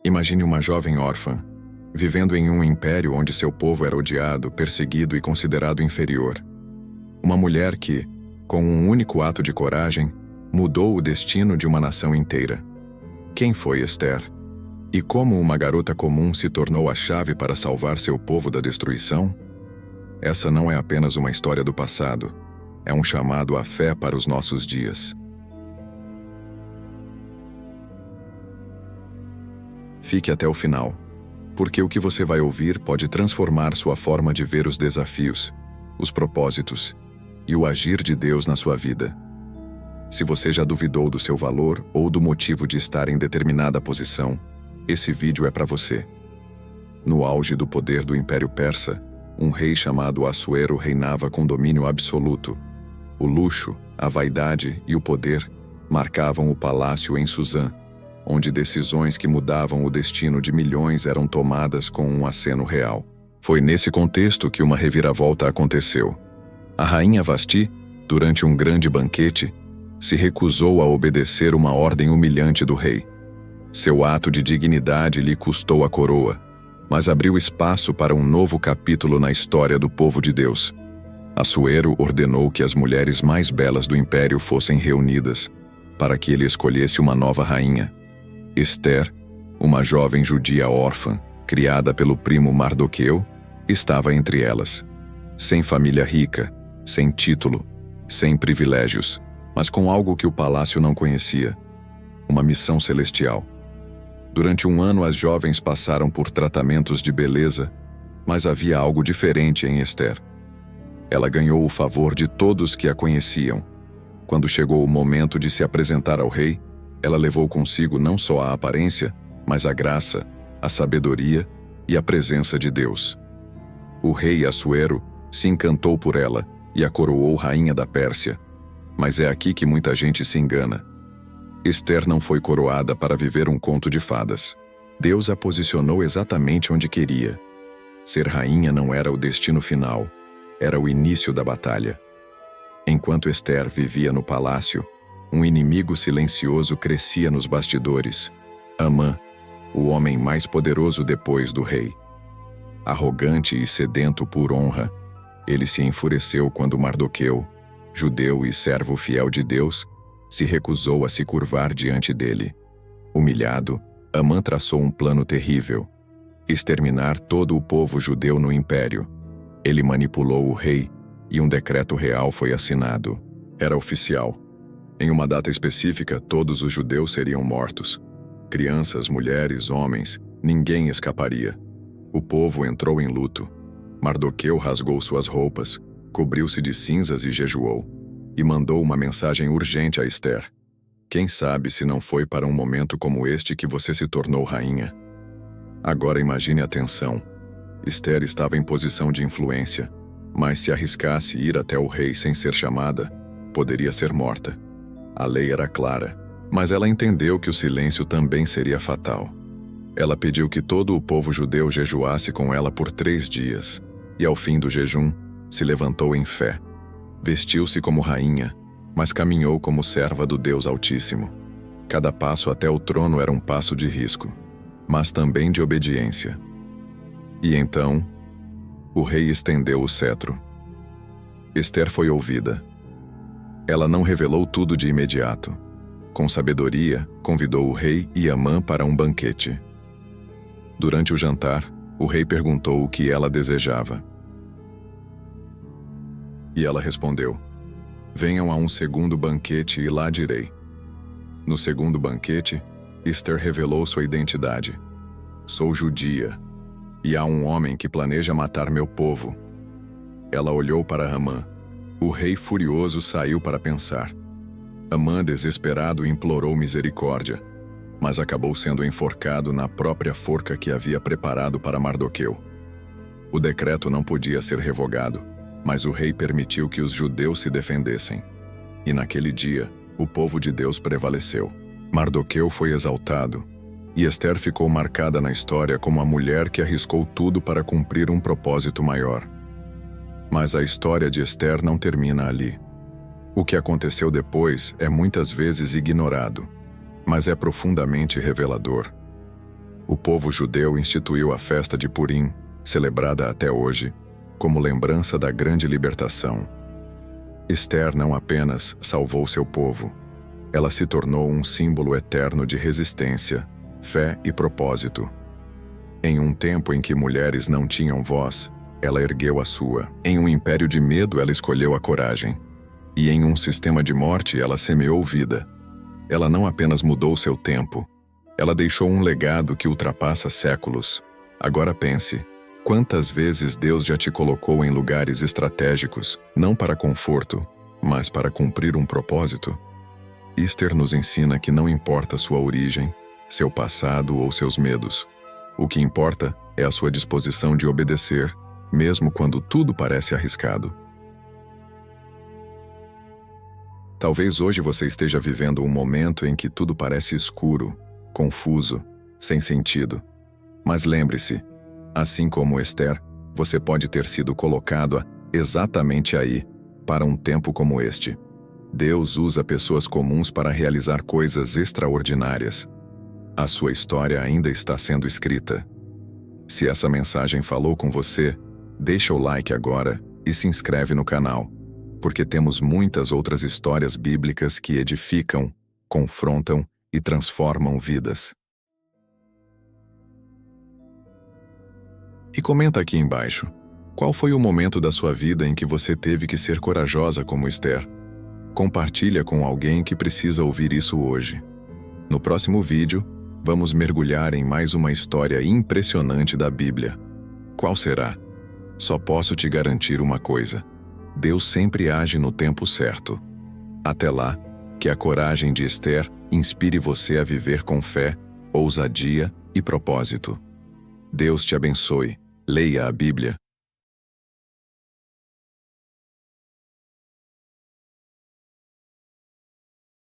Imagine uma jovem órfã, vivendo em um império onde seu povo era odiado, perseguido e considerado inferior. Uma mulher que, com um único ato de coragem, mudou o destino de uma nação inteira. Quem foi Esther? E como uma garota comum se tornou a chave para salvar seu povo da destruição? Essa não é apenas uma história do passado, é um chamado à fé para os nossos dias. Fique até o final, porque o que você vai ouvir pode transformar sua forma de ver os desafios, os propósitos e o agir de Deus na sua vida. Se você já duvidou do seu valor ou do motivo de estar em determinada posição, esse vídeo é para você. No auge do poder do Império Persa, um rei chamado Assuero reinava com domínio absoluto. O luxo, a vaidade e o poder marcavam o palácio em Suzã, onde decisões que mudavam o destino de milhões eram tomadas com um aceno real. Foi nesse contexto que uma reviravolta aconteceu. A rainha Vasti, durante um grande banquete, se recusou a obedecer uma ordem humilhante do rei. Seu ato de dignidade lhe custou a coroa, mas abriu espaço para um novo capítulo na história do povo de Deus. Assuero ordenou que as mulheres mais belas do império fossem reunidas, para que ele escolhesse uma nova rainha. Esther, uma jovem judia órfã, criada pelo primo Mardoqueu, estava entre elas. Sem família rica, sem título, sem privilégios, mas com algo que o palácio não conhecia: uma missão celestial. Durante um ano as jovens passaram por tratamentos de beleza, mas havia algo diferente em Esther. Ela ganhou o favor de todos que a conheciam. Quando chegou o momento de se apresentar ao rei, ela levou consigo não só a aparência, mas a graça, a sabedoria e a presença de Deus. O rei Assuero se encantou por ela e a coroou rainha da Pérsia. Mas é aqui que muita gente se engana. Esther não foi coroada para viver um conto de fadas. Deus a posicionou exatamente onde queria. Ser rainha não era o destino final, era o início da batalha. Enquanto Esther vivia no palácio, um inimigo silencioso crescia nos bastidores: Amã, o homem mais poderoso depois do rei. Arrogante e sedento por honra, ele se enfureceu quando Mardoqueu, judeu e servo fiel de Deus, se recusou a se curvar diante dele. Humilhado, Amã traçou um plano terrível: exterminar todo o povo judeu no império. Ele manipulou o rei e um decreto real foi assinado. Era oficial. Em uma data específica, todos os judeus seriam mortos. Crianças, mulheres, homens, ninguém escaparia. O povo entrou em luto. Mardoqueu rasgou suas roupas, cobriu-se de cinzas e jejuou. E mandou uma mensagem urgente a Esther: quem sabe se não foi para um momento como este que você se tornou rainha? Agora imagine a tensão. Esther estava em posição de influência, mas se arriscasse ir até o rei sem ser chamada, poderia ser morta. A lei era clara, mas ela entendeu que o silêncio também seria fatal. Ela pediu que todo o povo judeu jejuasse com ela por 3 dias, e ao fim do jejum, se levantou em fé. Vestiu-se como rainha, mas caminhou como serva do Deus Altíssimo. Cada passo até o trono era um passo de risco, mas também de obediência. E então, o rei estendeu o cetro. Esther foi ouvida. Ela não revelou tudo de imediato. Com sabedoria, convidou o rei e Amã para um banquete. Durante o jantar, o rei perguntou o que ela desejava. E ela respondeu: venham a um segundo banquete e lá direi. No segundo banquete, Esther revelou sua identidade. Sou judia, e há um homem que planeja matar meu povo. Ela olhou para Amã. O rei furioso saiu para pensar. Amã, desesperado, implorou misericórdia, mas acabou sendo enforcado na própria forca que havia preparado para Mardoqueu. O decreto não podia ser revogado, mas o rei permitiu que os judeus se defendessem. E naquele dia, o povo de Deus prevaleceu. Mardoqueu foi exaltado, e Esther ficou marcada na história como a mulher que arriscou tudo para cumprir um propósito maior. Mas a história de Esther não termina ali. O que aconteceu depois é muitas vezes ignorado, mas é profundamente revelador. O povo judeu instituiu a festa de Purim, celebrada até hoje, como lembrança da grande libertação. Ester não apenas salvou seu povo, ela se tornou um símbolo eterno de resistência, fé e propósito. Em um tempo em que mulheres não tinham voz, ela ergueu a sua. Em um império de medo, ela escolheu a coragem. E em um sistema de morte, ela semeou vida. Ela não apenas mudou seu tempo, ela deixou um legado que ultrapassa séculos. Agora pense, quantas vezes Deus já te colocou em lugares estratégicos, não para conforto, mas para cumprir um propósito? Ester nos ensina que não importa sua origem, seu passado ou seus medos. O que importa é a sua disposição de obedecer, mesmo quando tudo parece arriscado. Talvez hoje você esteja vivendo um momento em que tudo parece escuro, confuso, sem sentido. Mas lembre-se, assim como Ester, você pode ter sido colocado exatamente aí, para um tempo como este. Deus usa pessoas comuns para realizar coisas extraordinárias. A sua história ainda está sendo escrita. Se essa mensagem falou com você, deixa o like agora e se inscreve no canal, porque temos muitas outras histórias bíblicas que edificam, confrontam e transformam vidas. E comenta aqui embaixo, qual foi o momento da sua vida em que você teve que ser corajosa como Ester? Compartilha com alguém que precisa ouvir isso hoje. No próximo vídeo, vamos mergulhar em mais uma história impressionante da Bíblia. Qual será? Só posso te garantir uma coisa: Deus sempre age no tempo certo. Até lá, que a coragem de Ester inspire você a viver com fé, ousadia e propósito. Deus te abençoe. Leia a Bíblia